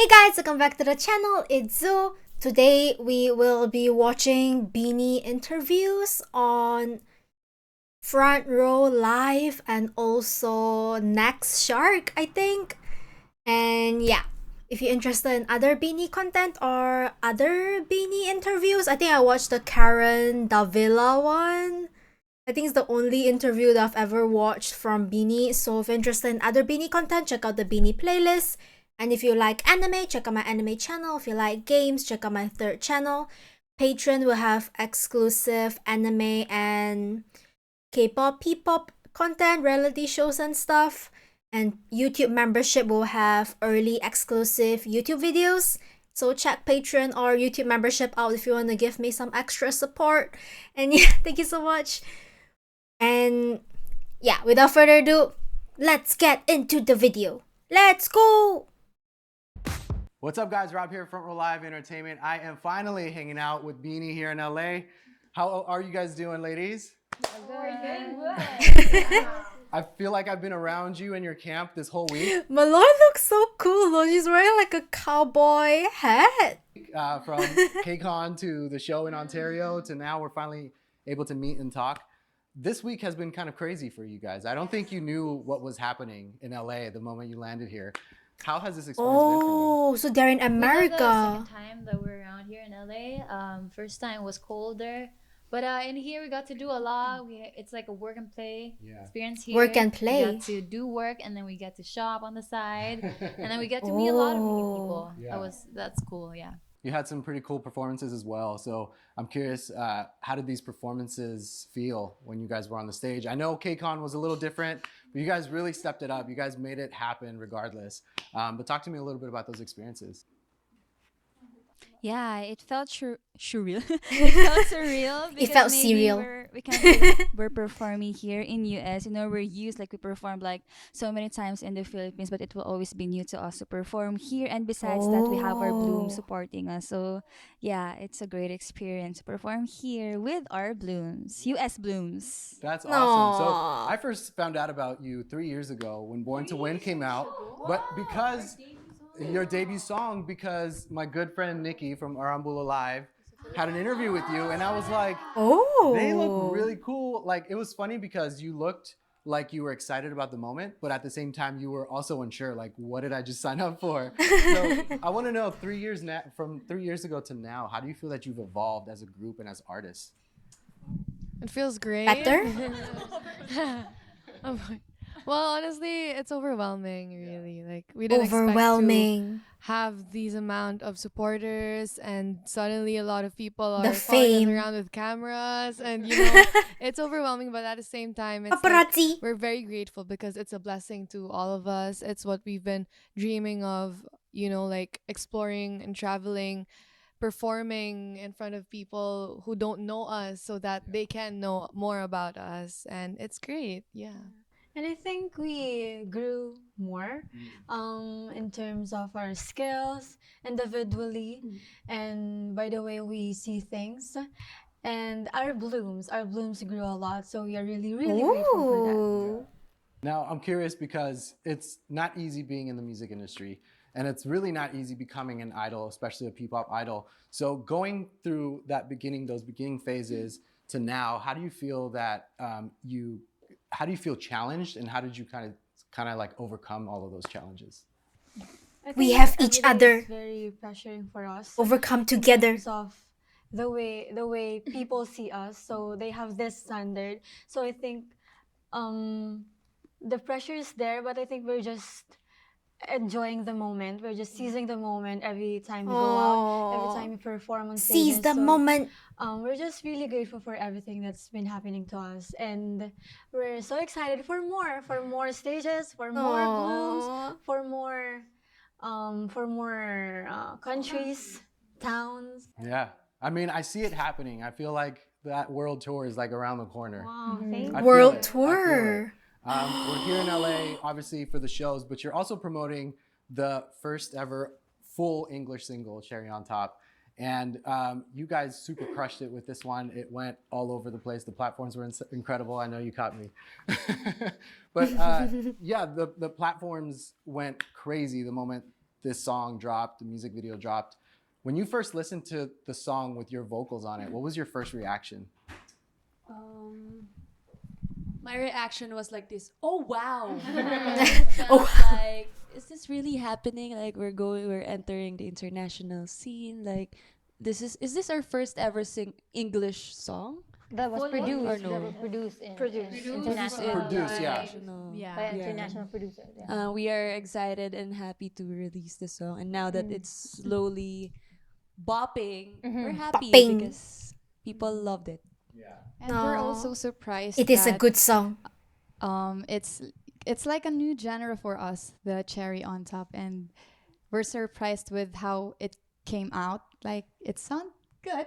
Hey guys, welcome back to the channel. It's Zoo. Today we will be watching BINI interviews on Front Row Live and also NextShark, I think. And yeah, if you're interested in other BINI content or other BINI interviews, I think I watched the Karen Davila one. I think it's the only interview that I've ever watched from BINI. So if you're interested in other BINI content, check out the BINI playlist. And if you like anime, check out my anime channel. If you like games, check out my third channel. Patreon will have exclusive anime and K-pop, P-pop content, reality shows and stuff. And YouTube membership will have early exclusive YouTube videos. So check Patreon or YouTube membership out if you want to give me some extra support. And yeah, thank you so much. And yeah, without further ado, let's get into the video. Let's go! What's up, guys? Rob here, Front Row Live Entertainment. I am finally hanging out with BINI here in LA. How are you guys doing, ladies? We're doing good. I feel like I've been around you in your camp this whole week. Malloy looks so cool though. She's wearing like a cowboy hat. From KCON to the show in Ontario to now we're finally able to meet and talk. This week has been kind of crazy for you guys. I don't think you knew what was happening in LA the moment you landed here. How has this experience been for you? Oh, so they're in The America. second time that we're around here in LA. First time was colder, but in here we got to do a lot. It's like a work and play experience here. Work and play. We got to do work, and then we get to shop on the side, and then we get to meet a lot of new people. Yeah. That's cool. Yeah. You had some pretty cool performances as well. So I'm curious, how did these performances feel when you guys were on the stage? I know KCON was a little different, but you guys really stepped it up. You guys made it happen regardless. But talk to me a little bit about those experiences. Yeah, it felt surreal. It felt surreal. It Because felt maybe surreal. we're performing here in US. You know, we're used like we performed like so many times in the Philippines, but it will always be new to us to perform here. And besides that, we have our Bloom Oh. supporting us. So yeah, it's a great experience to perform here with our Blooms, US Blooms. That's awesome. So Aw. I first found out about you 3 years ago when Born to Win came out. But because your debut song, because my good friend Nikki from Arambula Live had an interview with you, and I was like, Oh. they look really cool. Like, it was funny because you looked like you were excited about the moment, but at the same time you were also unsure, like, what did I just sign up for? So I want to know, 3 years from 3 years ago to now, how do you feel that you've evolved as a group and as artists? It feels great. Better? Oh my- well, honestly, it's overwhelming, really. Like we didn't expect Overwhelming. to have these amount of supporters, and suddenly a lot of people The are following us fame. around with cameras, and you know, it's overwhelming. But at the same time, it's like, Paparazzi. we're very grateful because it's a blessing to all of us. It's what we've been dreaming of, you know, like exploring and traveling, performing in front of people who don't know us so that they can know more about us. And it's great. Yeah. And I think we grew more in terms of our skills individually and by the way we see things. And our blooms grew a lot. So we are really, really grateful for that. Ooh. Now, I'm curious because it's not easy being in the music industry, and it's really not easy becoming an idol, especially a P-pop idol. So going through those beginning phases to now, how do you feel that how do you feel challenged, and how did you kind of like overcome all of those challenges? I We think have each every day other. is very pressuring for us. Overcome in together. terms of the way people see us. So they have this standard. So I think the pressure is there, but I think we're just enjoying the moment. We're just seizing the moment every time we go out, every time we perform on stages. Seize the So, moment. we're just really grateful for everything that's been happening to us, and we're so excited for more stages, for more blooms, Aw. for more countries, towns. Yeah, I mean, I see it happening. I feel like that world tour is like around the corner. Wow, thank I you. feel World it. I feel tour. it. We're here in LA, obviously, for the shows, but you're also promoting the first ever full English single, Cherry on Top. And you guys super crushed it with this one. It went all over the place. The platforms were incredible. I know you caught me. But yeah, the platforms went crazy the moment this song dropped, the music video dropped. When you first listened to the song with your vocals on it, what was your first reaction? My reaction was like this. Oh wow! Oh. Like, is this really happening? Like, we're entering the international scene. Like, is this our first ever English song? That was Or produced. no? That was produced in International. Produced, yeah. Yeah. by Yeah. international producers. Yeah. We are excited and happy to release the song, and now that it's slowly bopping, we're happy Bopping. because people loved it. And we're Aw. also surprised It is a that, good song. it's like a new genre for us, the cherry on top, and we're surprised with how it came out. Like it sounds good.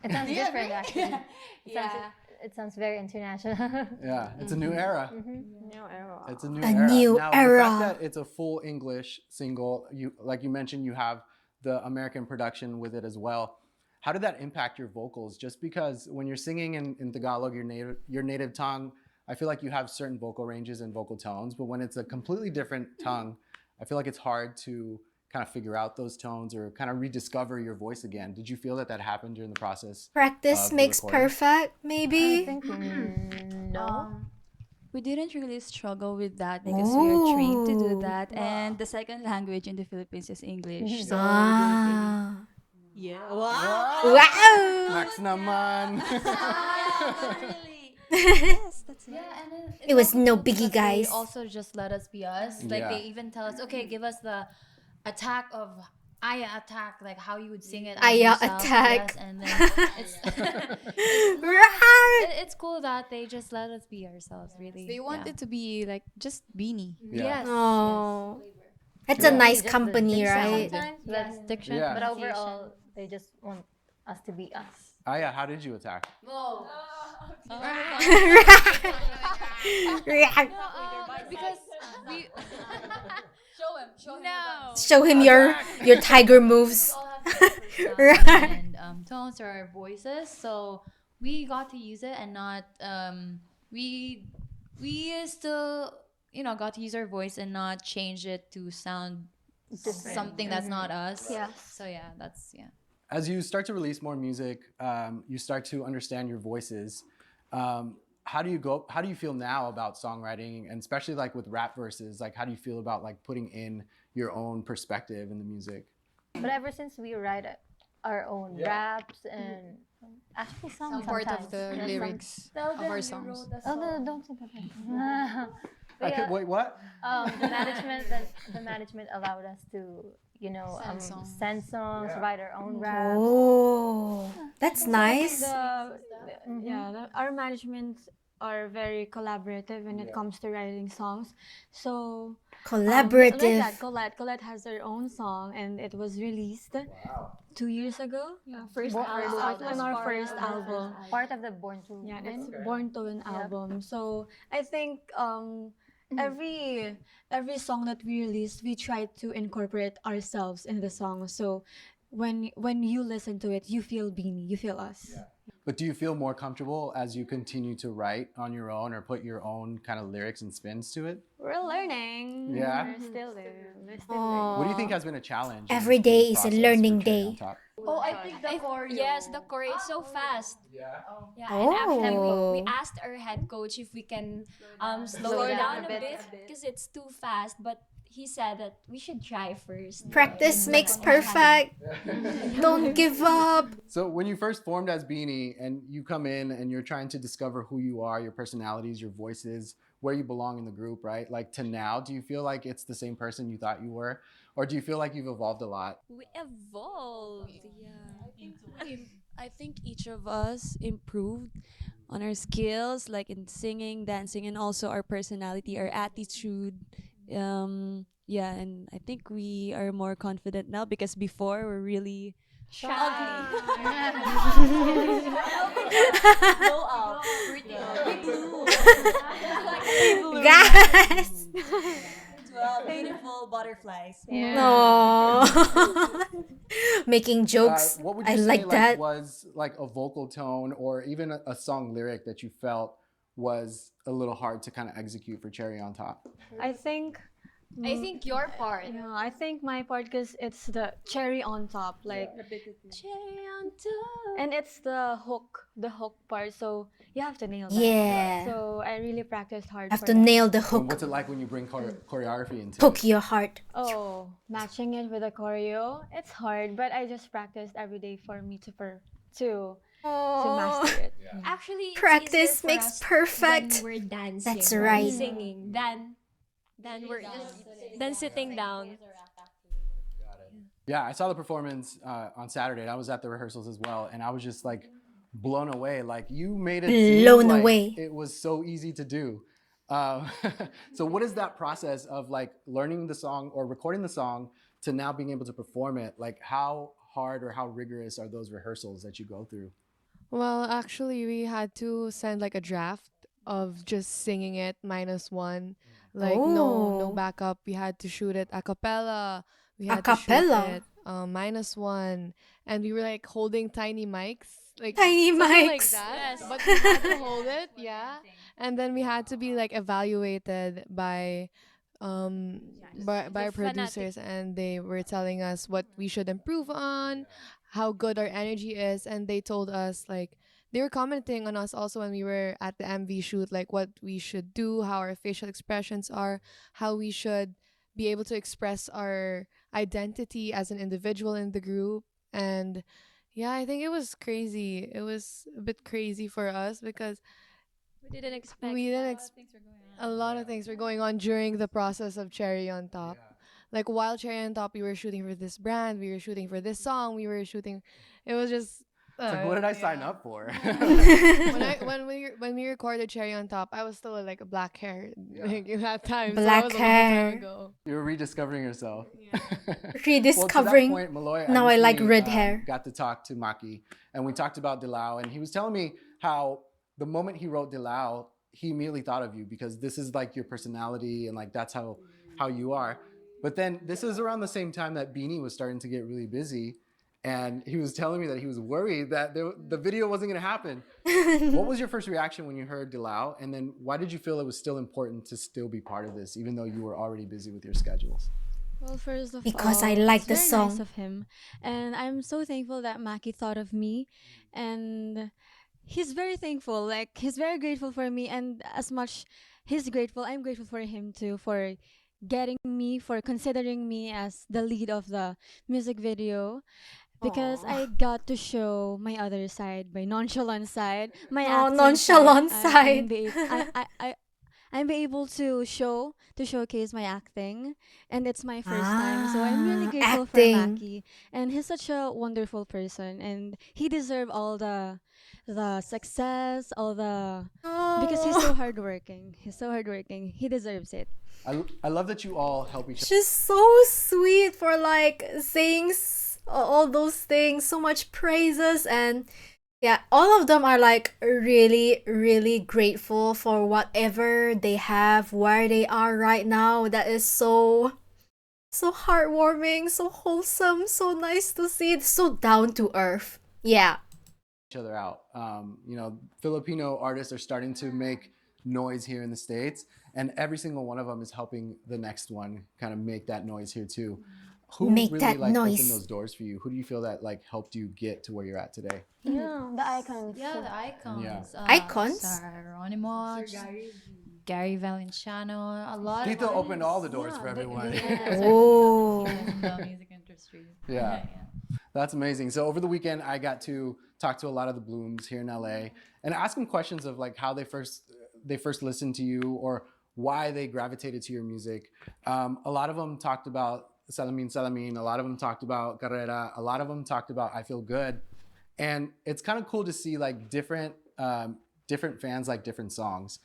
It sounds Do you different, agree? actually. Yeah. It sounds very international. Yeah, it's a new era. New era. It's a new A era. new now, the era. fact that it's a full English single, like you mentioned, you have the American production with it as well. How did that impact your vocals? Just because when you're singing in Tagalog, your native tongue, I feel like you have certain vocal ranges and vocal tones, but when it's a completely different tongue, I feel like it's hard to kind of figure out those tones or kind of rediscover your voice again. Did you feel that happened during the process? Practice of the makes recording? perfect, I maybe. think no. We didn't really struggle with that because we are trained to do Ooh. that, and the second language in the Philippines is English. So Ah. Yeah. Wow. Max naman. yes, that's it. Yeah, and then It was also no cool because biggie, guys. They also just let us be us. Like Yeah. they even tell us, okay, give us the attack of Aya attack, like how you would sing it. as Aya yourself, attack. yes, and then it's, Right. it's cool that they just let us be ourselves. Really, They want yeah. it to be like just BINI. Yeah. Yes. Oh. That's Yeah. a nice Just the company, diction right? sometimes, Yes, but, diction. Yeah. but overall, they just want us to be us. Aya, how did you attack? Because we no. Show him your tiger moves. Right. And tones or our voices, so we got to use it and not we still got to use our voice and not change it to sound something that's not us. Yes. So yeah, that's As you start to release more music, you start to understand your voices. How do you feel now about songwriting, and especially like with rap verses? Like, how do you feel about like putting in your own perspective in the music? But ever since we write our own raps and actually Some part of the lyrics of our songs. Oh no, don't say that. But yeah, Wait, what? the management allowed us to Send songs. send songs, write our own raps. Oh, that's nice. Our management are very collaborative when it comes to writing songs. So Collaborative. like that, Colette has her own song, and it was released 2 years ago. First album. On our first album. Part of the Born to Yeah, Win. it's Born to Win album. So I think every song that we released, we try to incorporate ourselves in the song. So when you listen to it, you feel BINI, you feel us. But do you feel more comfortable as you continue to write on your own or put your own kind of lyrics and spins to it? We're learning. Yeah? We're still there. We're still Aw. What do you think has been a challenge? in Every this day creative is a process learning for Cherry on day. Top? Oh, I think the choreo. Yes, the choreo is so fast. Yeah. Yeah, and actually Oh. we asked our head coach if we can slow it down a bit because it's too fast. But he said that we should try first. Practice makes perfect. Don't give up. So when you first formed as BINI and you come in and you're trying to discover who you are, your personalities, your voices, where you belong in the group, right? Like to now, do you feel like it's the same person you thought you were? Or do you feel like you've evolved a lot? We evolved. Yeah. I think each of us improved on our skills, like in singing, dancing, and also our personality, our attitude. Yeah, and I think we are more confident now because before we're really ugly. Blow up. We blew. Guys. 12 beautiful butterflies. No. Making jokes. What would you I say like that. was like a vocal tone or even a song lyric that you felt was a little hard to kind of execute for Cherry on Top? I think I think your part. Yeah, I think my part because it's the cherry on top, like, Cherry on top. and it's the hook part. So you have to nail that. Yeah. So I really practiced hard Have for to that. nail the And hook. what's it like when you bring choreography into Poke it? your heart. Oh, matching it with a choreo, it's hard, but I just practiced every day for me to master it. Yeah. Actually, it's Practice easier for makes us perfect. when we're dancing. That's or right. Singing than we're just than sitting down. Yeah, I saw the performance on Saturday, and I was at the rehearsals as well, and I was just like blown away. Like you made it Blown seem like away. it was so easy to do. Um, so what is that process of like learning the song or recording the song to now being able to perform it? Like how hard or how rigorous are those rehearsals that you go through? Well, actually, we had to send like a draft of just singing it -1. Like no Oh. backup. We had to shoot it a cappella. We A had to shoot cappella. it -1, and we were like holding tiny mics, like Tiny something like mics. that. But we had to hold it, yeah. And then we had to be like evaluated um by The producers, and they were telling us what we should improve on, how good our energy is, and they told us like they were commenting on us also when we were at the MV shoot, like what we should do, how our facial expressions are, how we should be able to express our identity as an individual in the group. And yeah, I think it was crazy. It was a bit crazy for us because We didn't expect. we didn't ex- a lot of things were going on during the process of Cherry on Top. Like while Cherry on Top, we were shooting for this brand, we were shooting for this song, we were shooting. It was just. It's like, what did I sign up for? When we recorded Cherry on Top, I was still like a black hair like in that time. Black so that was a long hair. time ago. You were rediscovering yourself. Rediscovering. Well, to that point, Malloy, Now I like recently, red hair. Got to talk to Maki, and we talked about Dilau, and he was telling me how the moment he wrote Dilau, he immediately thought of you because this is like your personality and like that's how you are. But then this is around the same time that BINI was starting to get really busy, and he was telling me that he was worried that the video wasn't going to happen. What was your first reaction when you heard Dilau, and then why did you feel it was still important to still be part of this, even though you were already busy with your schedules? Well, first of Because all, I like it's the very song. nice of him, and I'm so thankful that Maki thought of me, and he's very thankful. Like he's very grateful for me, and as much he's grateful, I'm grateful for him too for getting me, for considering me as the lead of the music video. Because Aw. I got to show my other side, my nonchalant side, my Oh, acting nonchalant side. side. I'm be able to showcase my acting, and it's my first time, so I'm really grateful for Acting. Maki, and he's such a wonderful person, and he deserves all the success, all the because he's so Oh. hardworking. He's so hardworking. He deserves it. I love that you all help each other. She's so sweet for like saying all those things, so much praises, and yeah, all of them are like really, really grateful for whatever they have, where they are right now. That is so heartwarming, so wholesome, so nice to see, so down to earth. Yeah. Each other out. You know, Filipino artists are starting to make noise here in the States, and every single one of them is helping the next one kind of make that noise here too. Who Make really that like noise. opened those doors for you? Who do you feel that like helped you get to where you're at today? Yeah, the icons. Yeah, the icons. Yeah. Icons? Geronimo, Gary Valenciano, a lot Tito of opened all the doors for everyone. Oh. in the music industry. Yeah. That's amazing. So over the weekend, I got to talk to a lot of the Blooms here in LA and ask them questions of like how they first listened to you or why they gravitated to your music. A lot of them talked about Salamin Salamin. A lot of them talked about Carrera. A lot of them talked about I Feel Good. And it's kind of cool to see like different fans like different songs.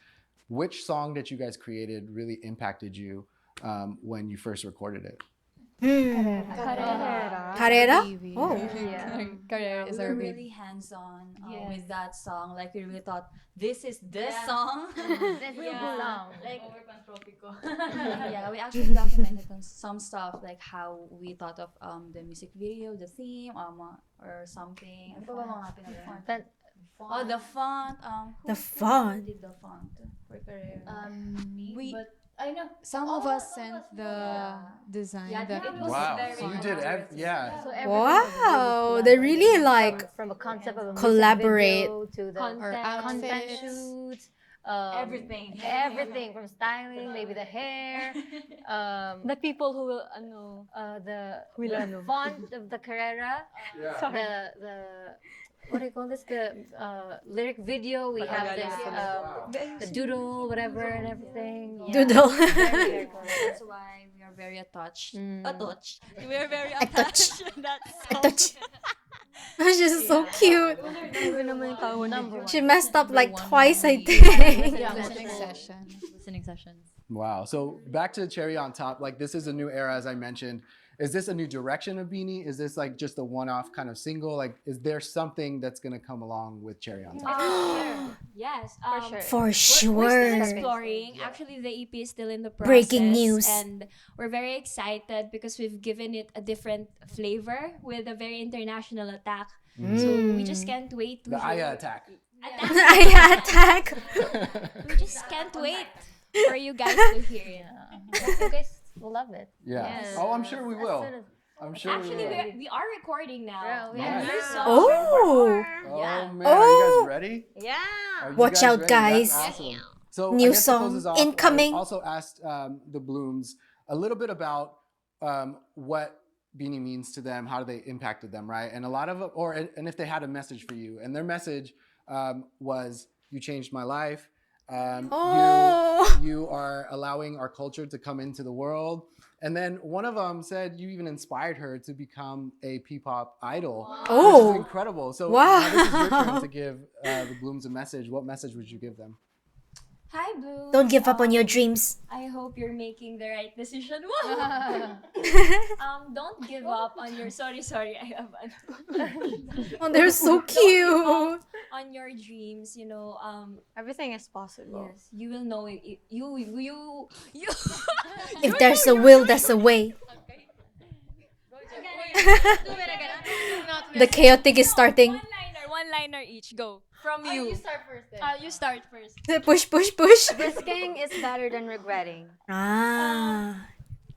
Which song that you guys created really impacted you when you first recorded it? Carrera? Baby. Oh. Carrera We is were our really baby. hands-on with that song. Like we really thought this is this song. This is the song. Like yeah, we actually documented on some stuff like how we thought of the music video, the theme, or something. Ano pa ba mga pinag- But the font. The Who font. did the font for Carrera? Me, We- but I know. Some of us sent the design. Yeah, the it was Wow. very So you did, yeah. So everything was Wow, really they really collaborated. like from a concept of a collaborate. music video to the Our content outfits. shoots, everything from styling, maybe the hair, The people who will the font of the Carrera, the what do you call this? The lyric video. We have this the doodle, whatever, and everything. Yeah. Doodle. Very, very cool. That's why we are very attached. Attached. We are very I touch. attached. That's I touch. She's so cute. Number one. She messed up like Number one twice, I movie. think. listening session. Listening sessions. Wow. So back to Cherry on Top. Like this is a new era, as I mentioned. Is this a new direction of BINI? Is this like just a one-off kind of single? Like, is there something that's gonna come along with Cherry on Top? Yes. sure. For We're still sure. exploring. Actually, the EP is still in the process. Breaking news. And we're very excited because we've given it a different flavor with a very international attack. So we just can't wait to The hear- Aya attack. I attack. We just can't wait for you guys to hear it. You guys will love it. Yeah. Yes. Oh, I'm sure we will. soon as- I'm sure Actually, we will. we are recording now. Yeah, Nice. Oh, Oh man, are Oh. you guys ready? Yeah. Are you Watch out, ready? guys. That's awesome. So New I guess to close song this off, incoming. I also asked the Blooms a little bit about what BINI means to them, how they impacted them, right? And a lot of, and if they had a message for you, and their message was, "You changed my life. Oh. You are allowing our culture to come into the world." And then one of them said you even inspired her to become a P-pop idol, which Oh. is incredible. So Wow. now this is your turn to give the Blooms a message. What message would you give them? Hi, Blue. Don't give up on your dreams. I hope you're making the right decision. Don't give up on your. Sorry. I have Oh, they're so cute. on your dreams. You know. Everything is possible. Yes, you will know it. You. If there's a will, there's a way. The chaotic is starting. One liner each. Go from you. You start first. You start first. Push, push, push. Risking is better than regretting. Ah.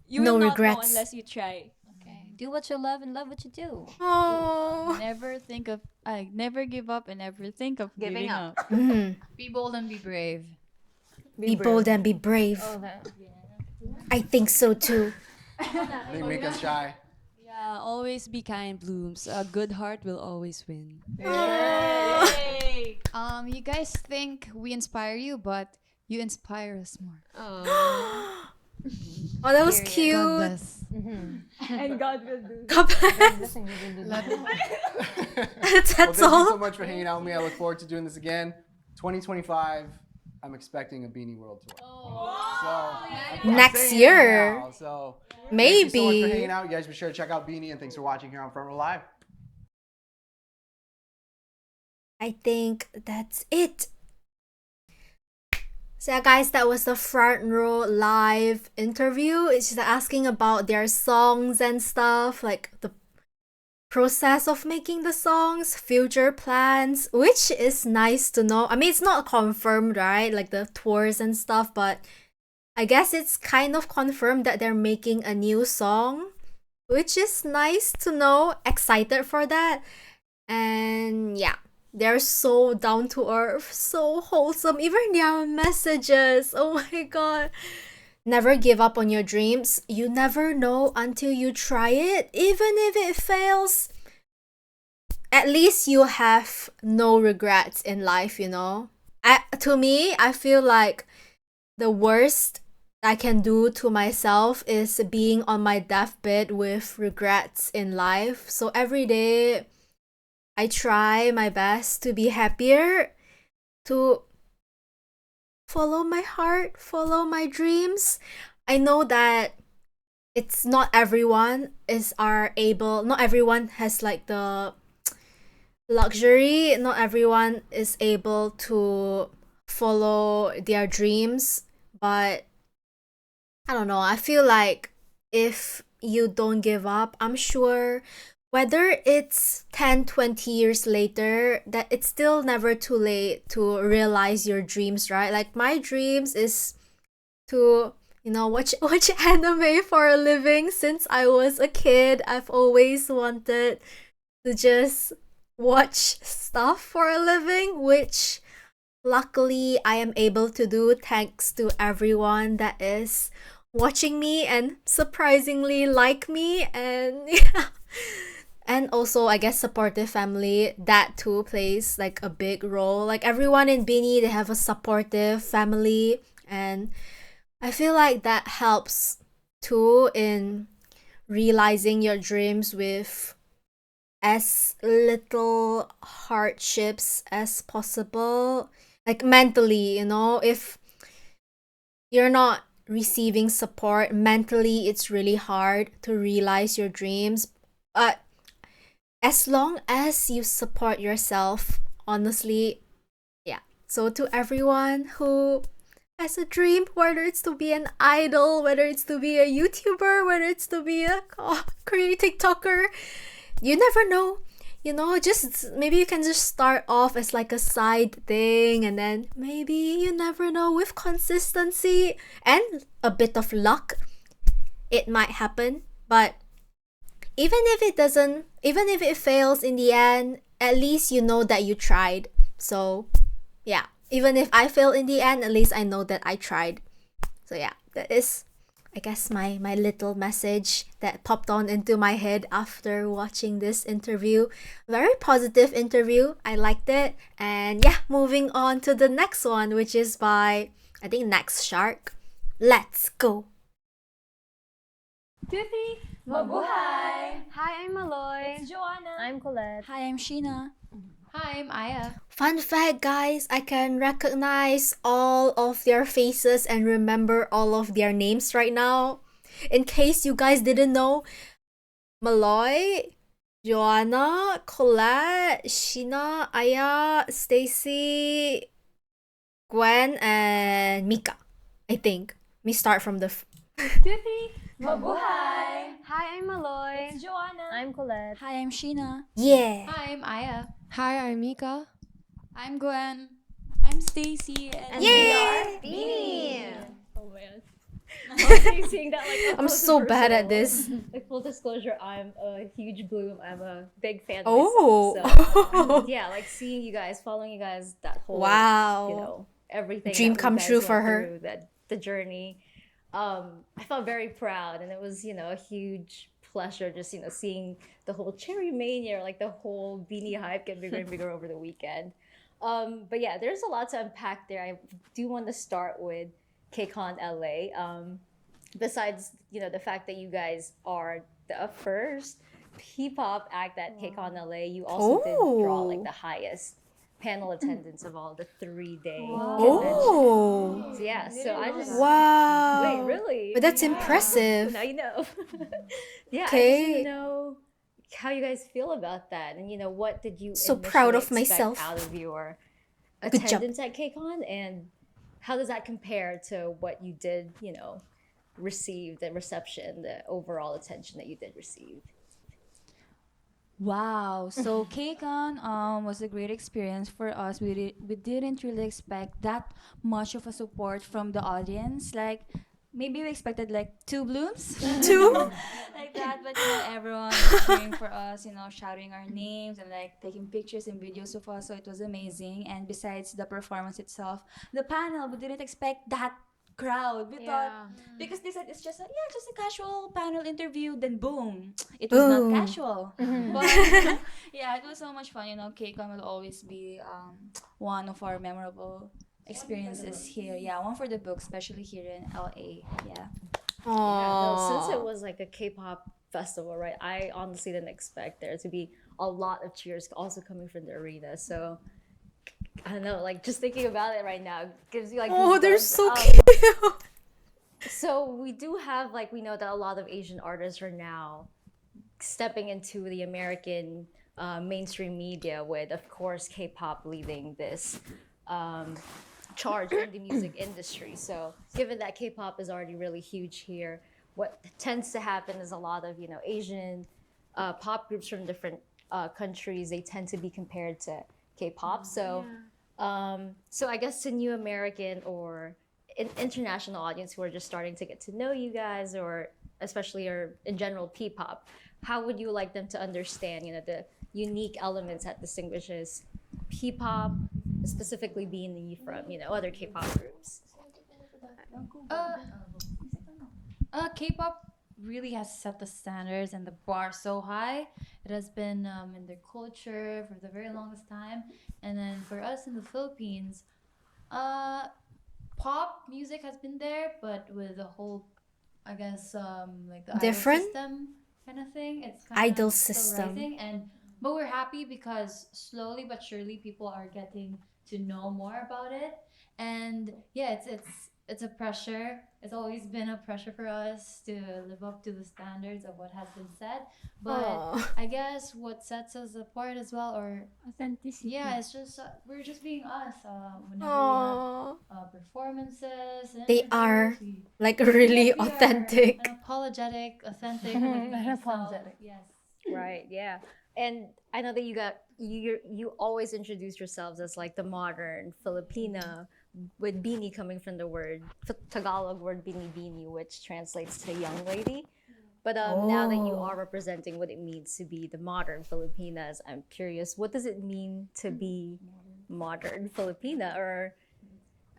You No will not know regrets. unless you try. Okay. Do what you love and love what you do. Oh. Never give up and never think of Giving giving up. up. Mhm. Be bold and be brave. Be bold and be brave. Oh, that. I think so too. They make us shy. Yeah, always be kind, Blooms. A good heart will always win. You guys think we inspire you, but you inspire us more. Oh, that was cute. God bless. And God will do. God bless. Love you. That's Well, thank you all. so much for hanging out with me. I look forward to doing this again. 2025, I'm expecting a BINI World Tour. So I'm Next saying it year. now. So thank you so much for Maybe. hanging out. You guys be sure to check out BINI, and thanks for watching here on Front Row Live. I think that's it. So yeah, guys, that was the Front Row Live interview. It's just asking about their songs and stuff, like the process of making the songs, future plans, which is nice to know. I mean, it's not confirmed, right? Like the tours and stuff, but I guess it's kind of confirmed that they're making a new song, which is nice to know. Excited for that. And yeah, they're so down to earth, so wholesome. Even their messages, oh my god. Never give up on your dreams. You never know until you try it. Even if it fails, at least you have no regrets in life, you know? To me, I feel like the worst I can do to myself is being on my deathbed with regrets in life. So every day, I try my best to be happier, to follow my heart, follow my dreams. I know that it's not everyone not everyone has like the luxury, not everyone is able to follow their dreams, but I don't know, I feel like if you don't give up, I'm sure whether it's 10, 20 years later, that it's still never too late to realize your dreams, right? Like my dreams is to watch anime for a living. Since I was a kid, I've always wanted to just watch stuff for a living, which luckily I am able to do thanks to everyone that is watching me and surprisingly like me. And yeah, and also I guess supportive family, that too plays like a big role. Like everyone in BINI, they have a supportive family, and I feel like that helps too in realizing your dreams with as little hardships as possible. Like mentally, if you're not receiving support mentally, it's really hard to realize your dreams. But as long as you support yourself, honestly, yeah. So to everyone who has a dream, whether it's to be an idol, whether it's to be a YouTuber, whether it's to be a Korean TikToker, you never know. Just maybe you can just start off as like a side thing, and then maybe you never know, with consistency and a bit of luck, it might happen. But even if it fails in the end, at least you know that you tried. So yeah, even if I fail in the end, at least I know that I tried. So yeah, that is, I guess, my little message that popped on into my head after watching this interview. Very positive interview. I liked it. And yeah, moving on to the next one, which is by, I think, NextShark. Let's go. 2, 3. Mabuhay! Hi, I'm Aloy. It's Joanna. I'm Colette. Hi, I'm Sheena. Hi, I'm Aya. Fun fact, guys, I can recognize all of their faces and remember all of their names right now. In case you guys didn't know, Malloy, Joanna, Colette, Sheena, Aya, Stacy, Gwen, and Mika. I think. Let me start from the 2, 3. Mabuhay! Hi, I'm Aloy. It's Joanna. I'm Colette. Hi, I'm Sheena. yeah. Hi, I'm Aya. Hi, I'm Mika. I'm Gwen. I'm Stacy. And Yay! BINI! Oh man. Honestly, seeing that, like, up I'm close so and bad at personal. this. Like, full disclosure, I'm a huge Bloom. I'm a big fan Oh. myself. So yeah, like seeing you guys, following you guys, that whole Wow. everything. Dream that come you guys true went for her. through, that the journey. I felt very proud, and it was a huge pleasure just seeing the whole Cherry Mania, like the whole BINI hype get bigger and bigger over the weekend. But yeah, there's a lot to unpack there. I do want to start with KCON LA. Besides, the fact that you guys are the first P-pop act at KCON LA, you also did draw like Oh. the highest panel attendance of all the 3-day convention. Oh. So yeah, so I just Wow. wait, really? But that's Yeah. impressive. Now you know. Yeah, I just Okay. want to know how you guys feel about that, and what did you So proud of initially expect myself. out of your Good job. attendance at KCON, and how does that compare to what you did, receive, the reception, the overall attention that you did receive? Wow. So KCON was a great experience for us. We didn't really expect that much of a support from the audience. Like maybe we expected like 2 blooms. Two? Like that, but everyone was cheering for us, shouting our names and like taking pictures and videos of us. So it was amazing. And besides the performance itself, the panel, we didn't expect that crowd. We thought because they said it's just a casual panel interview, then boom, it was Boom. not casual. But yeah, it was so much fun. KCON will always be one of our memorable experiences here. Yeah, one for the book, especially here in LA. Yeah. Yeah, no, Aww. since it was like a K-pop festival, right? I honestly didn't expect there to be a lot of cheers also coming from the arena. So I don't know, like just thinking about it right now gives you like Oh, they're goosebumps. so cute. So we do have, like, we know that a lot of Asian artists are now stepping into the American mainstream media, with, of course, K-pop leading this charge in the music industry. So given that K-pop is already really huge here, what tends to happen is a lot of Asian pop groups from different countries, they tend to be compared to K-pop. So so I guess to new American or international audience who are just starting to get to know you guys, or especially or in general P-pop, how would you like them to understand, the unique elements that distinguishes P-pop, specifically BINI from, other K-pop groups? Uh, K-pop really has set the standards and the bar so high. It has been in their culture for the very longest time, and then for us in the Philippines, uh, pop music has been there, but with the whole, I guess, like the idol Different? system kind of thing. It's kind Idol of still system. rising, and but we're happy because slowly but surely people are getting to know more about it. And yeah, it's a pressure. It's always been a pressure for us to live up to the standards of what has been said. But Aw. I guess what sets us apart as well, or Authenticity. yeah, it's just we're just being us. Whenever Aw. we have performances, and They are interviews, like yes, really we are authentic. unapologetic, authentic. Unapologetic. Yes. Right, yeah. And I know that you always introduce yourselves as like the modern Filipina, with BINI coming from the Tagalog word bini, which translates to young lady. But now that you are representing what it means to be the modern Filipinas, I'm curious, what does it mean to be modern Filipina? Or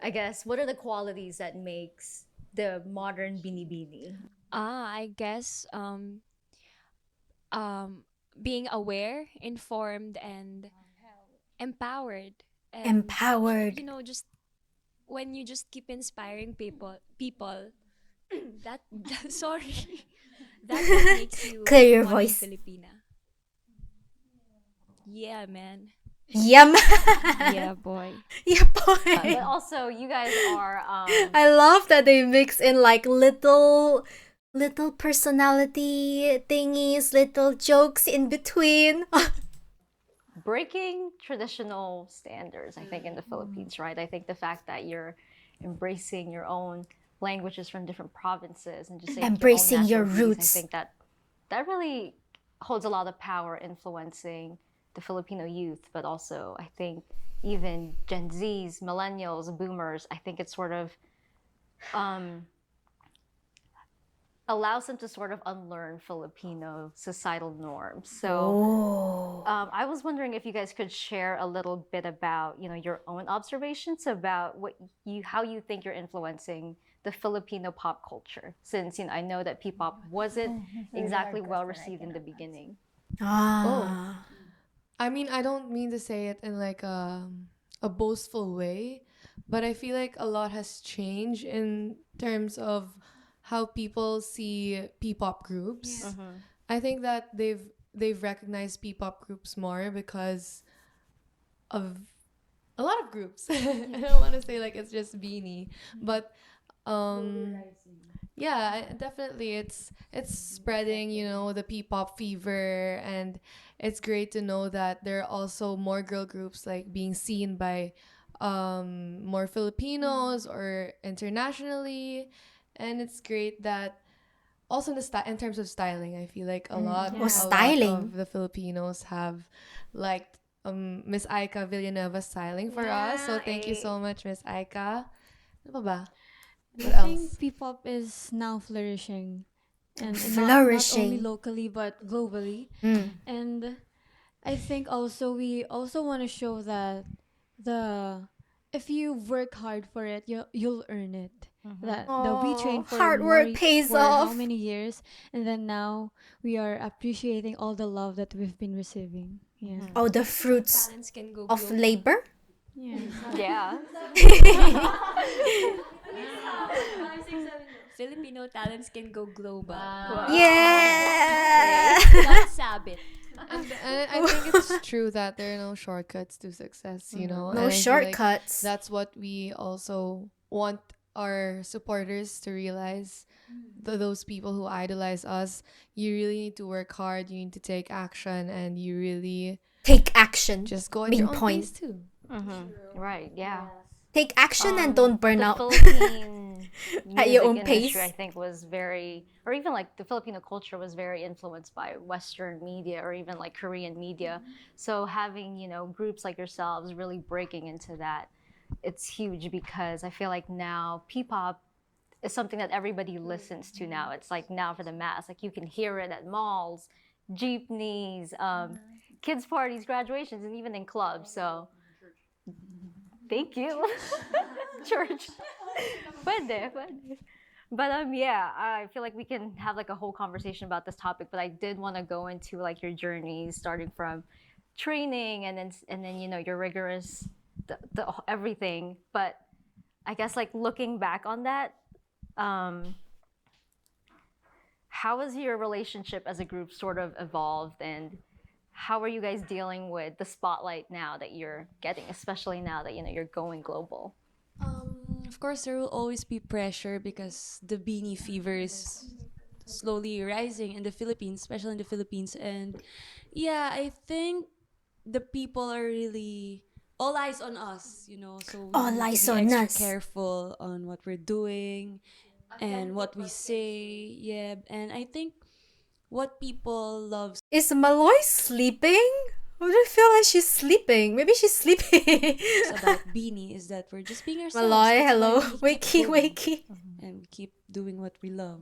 I guess, what are the qualities that makes the modern bini? I guess um, being aware, informed, and empowered. And Empowered. just when you just keep inspiring people that sorry, that's what makes you Clear your modern voice. Filipina. Yeah, man. Yum. Yeah, boy. Yeah, But boy. also, you guys are I love that they mix in like little personality thingies, little jokes in between. breaking traditional standards, I think, in the Philippines, right? I think the fact that you're embracing your own languages from different provinces and just like Embracing your your own natural beauties, roots. I think that really holds a lot of power influencing the Filipino youth, but also I think even Gen Zs, millennials, boomers, I think it sort of um, allows them to sort of unlearn Filipino societal norms. So I was wondering if you guys could share a little bit about, your own observations about how you think you're influencing the Filipino pop culture, since I know that P-pop wasn't exactly well received in the beginning. Ah. I mean, I don't mean to say it in like a boastful way, but I feel like a lot has changed in terms of how people see P-pop groups. I think that they've recognized P-pop groups more because of a lot of groups. I don't want to say like it's just BINI, but yeah, definitely it's spreading, the P-pop fever, and it's great to know that there are also more girl groups like being seen by more Filipinos or internationally, and it's great that also in terms of styling, I feel like a lot styling. of the Filipinos have liked Miss Aika Villanueva's styling for us. So thank you so much, Miss Aika. Ano pa ba? I What think else? P-pop is now flourishing, and not only Flourishing. locally but globally. And I think also we also want to show that the if you work hard for it, you'll earn it. That we Oh, trained for hard work pays for how off. many years, and then now we are appreciating all the love that we've been receiving. Yeah. Oh, the fruits Talents can go of global. labor? Yeah. Yeah. Filipino talents can go global. Yeah. God sabit. And I think it's true that there are no shortcuts to success, No and I feel like shortcuts. that's what we also want our supporters to realize. Those people who idolize us, you really need to work hard, you need to take action, and you really Take action. just go at Main your own point. pace too. Right, yeah. Take action and don't burn the out. Philippine At your music own industry, pace. I think, was very, or even like the Filipino culture was very influenced by Western media or even like Korean media. So having, groups like yourselves really breaking into that it's huge because I feel like now P-pop is something that everybody listens to now. It's like now for the mass. Like you can hear it at malls, jeepneys, kids' parties, graduations, and even in clubs. So thank you. Church. Pwede. But yeah, I feel like we can have like a whole conversation about this topic, but I did want to go into like your journeys starting from training and then your rigorous the everything. But I guess like looking back on that, how has your relationship as a group sort of evolved, and how are you guys dealing with the spotlight now that you're getting, especially now that you're going global? Of course, there will always be pressure because the beanie fever is slowly rising in the Philippines, especially in the Philippines. And yeah, I think the people are really all eyes on us, so we All need to eyes be on extra us. careful on what we're doing and what we say. Yeah, and I think what people love Is Malloy sleeping? I don't feel like she's sleeping. Maybe she's sleeping. about Beanie is that we're just being ourselves. Malloy, That's why hello. we keep Wakey, going, wakey. and we keep doing what we love.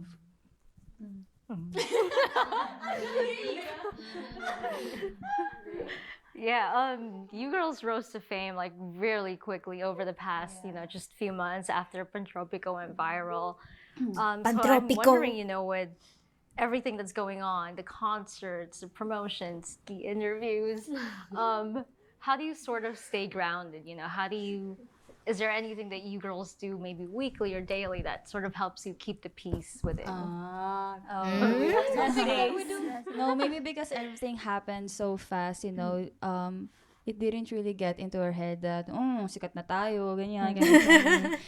Yeah, you girls rose to fame like really quickly over the past, just few months after Pantropico went viral. So I'm Pantropico. wondering, with everything that's going on, the concerts, the promotions, the interviews, how do you sort of stay grounded? Is there anything that you girls do maybe weekly or daily that sort of helps you keep the peace with it? No, maybe because everything happened so fast, it didn't really get into our head that, sikat na tayo, ganyan, ganyan.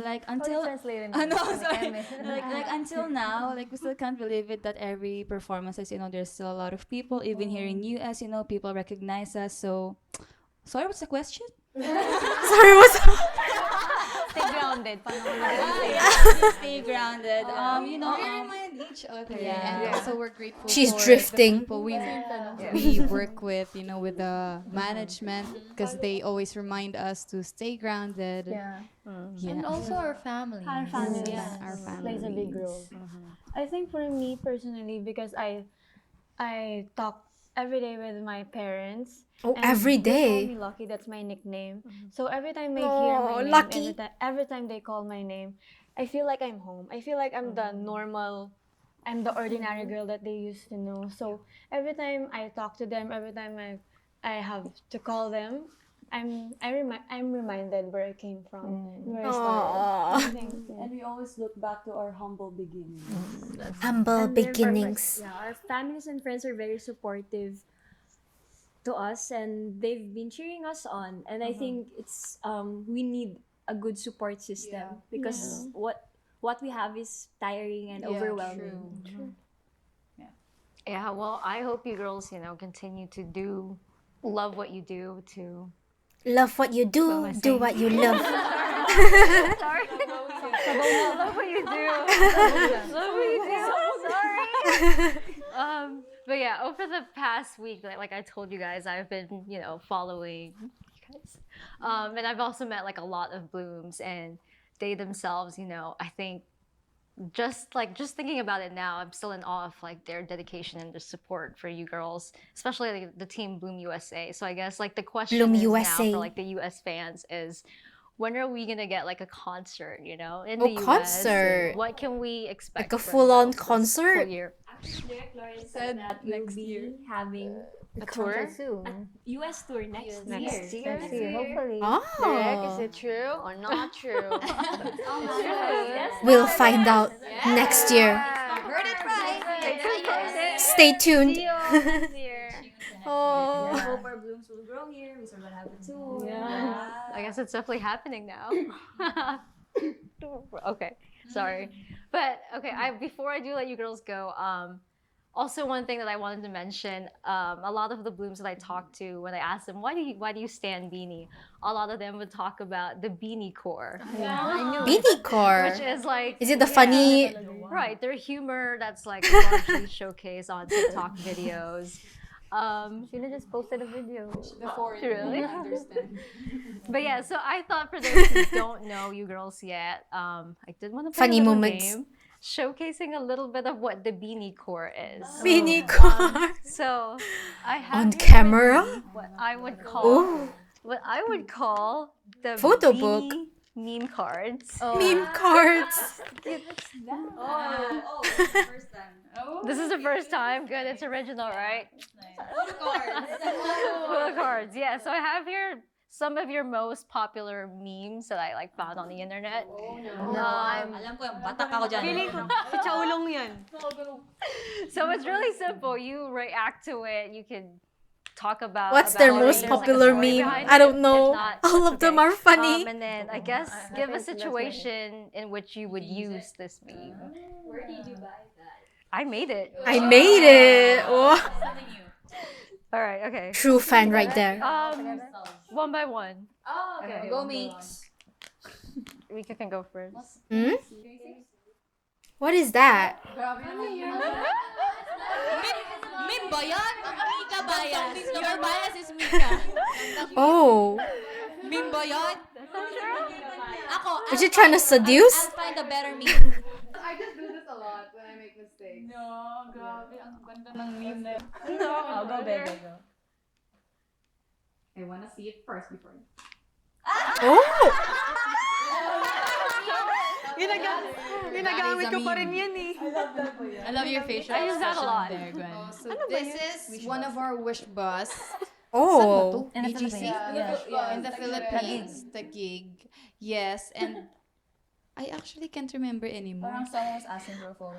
Like until, sorry. like until now, like we still can't believe it that every performances, there's still a lot of people, even here in US, people recognize us. So, sorry, what's the question? Sorry, what's Stay grounded. Stay grounded. We remind each other. Yeah. And also we're grateful She's for drifting. the people we work with, with the management, because they always remind us to stay grounded. Yeah. Yeah. And also our family. Our family, Yeah, our plays a big role. I think for me personally, because I talk every day with my parents. Oh, and every They call day. me Lucky. That's my nickname. So every time they hear my name, Lucky. every time they call my name, I feel like I'm home. I feel like I'm I'm the ordinary girl that they used to know. So every time I talk to them, every time I have to call them, I'm reminded where I came from, where I started. I think, And we always look back to our humble beginnings. Humble And they're beginnings. our families and friends are very supportive to us, and they've been cheering us on. And I think it's we need a good support system because what we have is tiring and overwhelming. True. Yeah, well, I hope you girls, continue to love what you do, to Love what you do, do saying? what you love. Sorry. Love what you do. Love what you do. Sorry. But yeah, over the past week, like I told you guys, I've been, following you guys. And I've also met like a lot of blooms, and they themselves, I think just thinking about it now, I'm still in awe of like their dedication and their support for you girls, especially like, the team Bloom USA. So I guess like the question Bloom is USA. now for like the US fans is, when are we gonna get like a concert, in the US? Concert. What can we expect? Like a from full-on girls this concert? whole year? Derek Lawrence said that we'll be having A tour? Soon. US tour next Next year. year, hopefully. Oh. it true or not true? We'll find out next year. Heard it right. Stay tuned. We Oh. hope our blooms will grow here. We still gonna have a tour. I guess it's definitely happening now. Okay, sorry. But okay, before I do let you girls go, also one thing that I wanted to mention, a lot of the blooms that I talked to, when I asked them, why do you stand BINI? A lot of them would talk about the BINI core. BINI core. Which is like, Is it the funny? right, their humor that's like largely showcased on TikTok videos. Sheila just posted a video. Before Really? understand. But yeah, so I thought for those who don't know you girls yet, I did want to play Funny a little moments. game showcasing a little bit of what the BINI core is. BINI core. So I have On here camera? with me what I would call Oh, the Photo BINI book. meme cards. Meme cards. First time. This is the first time. Good, it's original, right? Photo cards. Yeah. So I have here some of your most popular memes that I like found on the internet. No, alam ko yung batak ako dyan. Feeling ko, si Chaulong yan. So it's really simple. You react to it. You can talk about What's their about it. most There's like a popular story meme? behind I it. don't If know. not, All that's of them okay. are funny. And then I guess give a situation in which you would use this meme. Where did you buy that? I made it. I made it. Oh, All right. Okay. true fan right there. One by one. Oh, okay. Go mix. Rika can go first. Hmm? What is that? Meme ba yan? Mika bias. Your bias is Mika. Oh, Meme ba yan? Ako, is she trying to seduce? I'll find a better meme. I just do this a lot when I make mistakes. No, grabe. Ang ganda ng meme na Go, baby. Go. I wanna see it first before. Oh, Ginagamit ko pa rin yan eh. I love your facial I use that a expression lot. there, Gwen. So this is one of our wish bus. oh. In the BGC? Philippines. In the Philippines, Taguig. Yes, and I actually can't remember anymore. Parang someone was asking for a photo.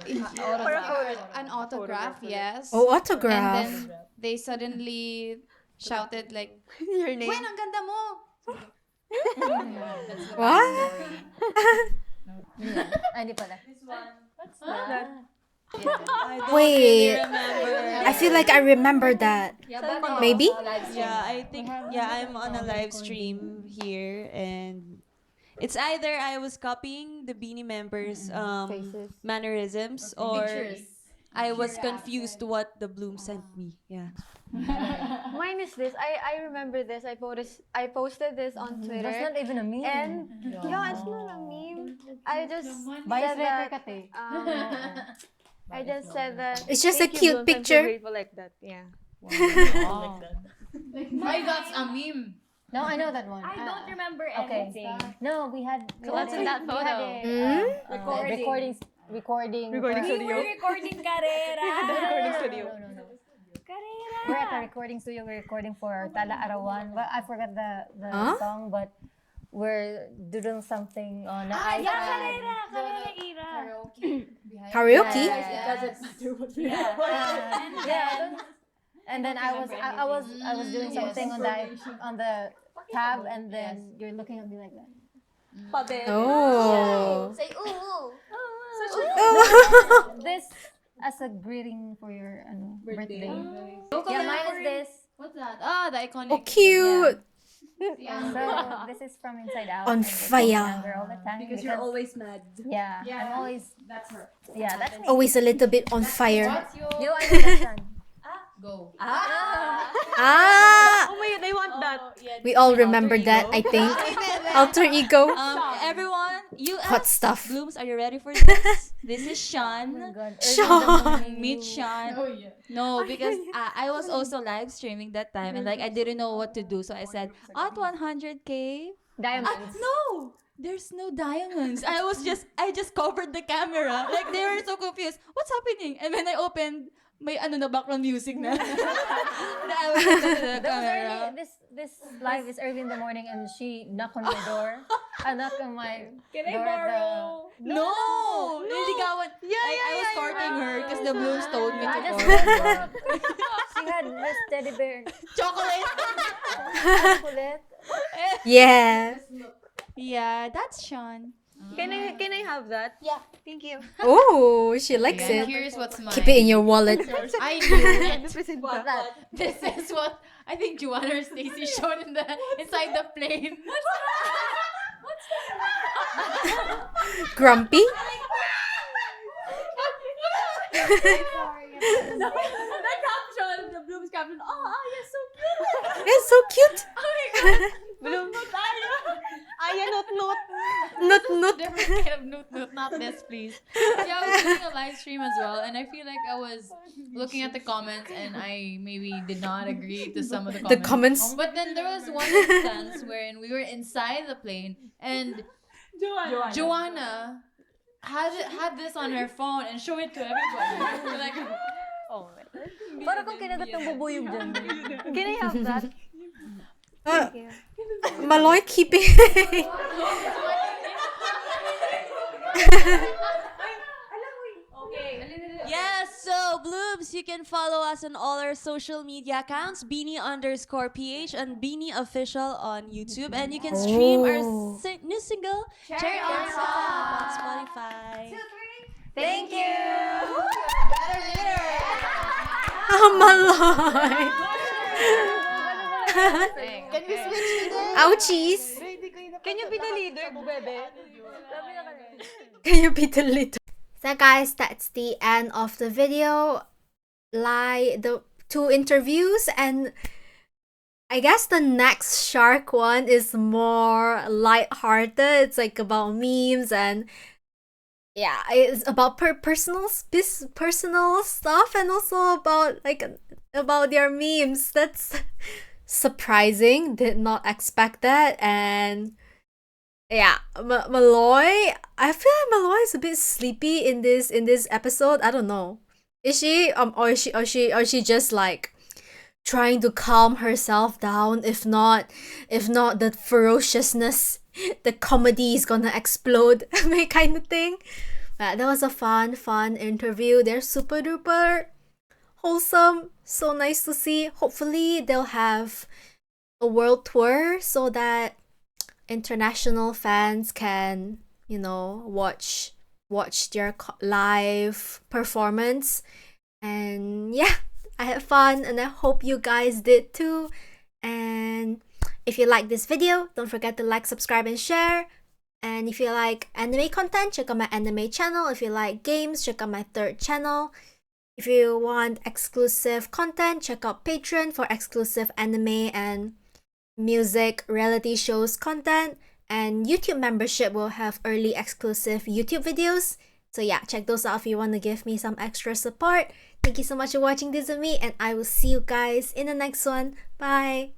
An autograph, yes. Oh, And autograph. then they suddenly shouted like, Your name. "Gwen, ang ganda mo!" What? Hindi pala. Wait, I feel like I remember that. Maybe? Yeah, I think I'm on a live stream here, and it's either I was copying the BINI members' mannerisms, or I was confused what the Bloom sent me. Yeah. Mine is this. I remember this. I posted this on Twitter. That's not even a meme. And yeah, it's not a meme. I just Bias said that. record ka, te. I just said that. It's just a thank cute you, Bloom. I'm so picture. grateful like that. Yeah. Why that's a meme? No, I know that one. I don't remember Okay. anything. No, we had. So what's in that photo? Recording We were recording Carrera. recording studio. No. Carrera. We're at a recording studio. We're recording for Tala Arawan. Well, I forgot the Huh? song, but we're doing something on the Yeah, iPad. Carrera. Carrera era. Karaoke? Yeah. And then I was doing something on the tab, and then you're looking at me like that. Oh. Say ooh. This as a greeting for your birthday. Yeah, Mine is this. What's that? Ah, the iconic. Oh, cute. So this is from Inside Out. On and it's making me fire. angry all the time Because you're always mad. yeah, I'm always That's her. yeah. That's me. Always a little bit on fire. You, I know that's one. Go. Ah, Oh my god, I want that. we all remember that, I think. Alter ego. Everyone, Hot stuff. Blooms, are you ready for this? This is Sean. Sean. Meet Sean. No, because I was also live streaming that time, and like I didn't know what to do, so I said, "At 100K." Diamonds. No, there's no diamonds. I just covered the camera. Like they were so confused. What's happening? And when I opened, may na background music na. I was looking at the That was camera. early. This live is early in the morning, and she knocked on my door. I knocked on my Can I door at the. borrow? No, niligawan. I was courting her because the Blooms told me to I just court woke her. up. She had this teddy bear Chocolate. chocolate. Yeah. Yeah, that's Sean. Can I have that? Yeah. Thank you. Oh, she likes Yeah, it. here's what's mine. Keep it in your wallet. I knew it. What's that? This is what I think Joanna or Stacy showed inside the plane. Grumpy? The caption, the Blooms caption, oh, you're so cute. It's so cute. Bloom mo tayo. Aya, nut. Nut. Different kind of note, not this, please. Yeah, I was doing a live stream as well, and I feel like I was looking at the comments, and I maybe did not agree to some of the comments. The comments. But then there was one instance wherein we were inside the plane, and Joanna had this on her phone and showed it to everybody. We were like, Oh my God. Parang kung kinagat ng bubuyog dyan. Can I have that? Maloy keeping. Yes, so Blooms, you can follow us on all our social media accounts, BINI_PH and BINI Official on YouTube. And you can stream our new single, Cherry on Top, on Spotify. Thank you! Maloy. Can we switch to this? Ouchies. Can you be the leader, bebe? Can you be the leader? So guys, that's the end of the video. The 2 interviews, and I guess the NextShark one is more lighthearted. It's like about memes, and yeah, it's about personal stuff, and also about their memes. That's surprising. Did not expect that. And yeah, Malloy, I feel like Malloy is a bit sleepy in this episode. I don't know. Is she or is she just like trying to calm herself down? If not the ferociousness, the comedy is gonna explode, kind of thing. That was a fun interview. They're super duper wholesome. So nice to see. Hopefully they'll have a world tour so that international fans can, watch their live performance. And yeah, I had fun, and I hope you guys did too. And if you like this video, don't forget to like, subscribe, and share. And if you like anime content, check out my anime channel. If you like games, check out my 3rd channel. If you want exclusive content, check out Patreon for exclusive anime and music reality shows content. And YouTube membership will have early exclusive YouTube videos. So yeah, check those out if you want to give me some extra support. Thank you so much for watching this with me, and I will see you guys in the next one. Bye!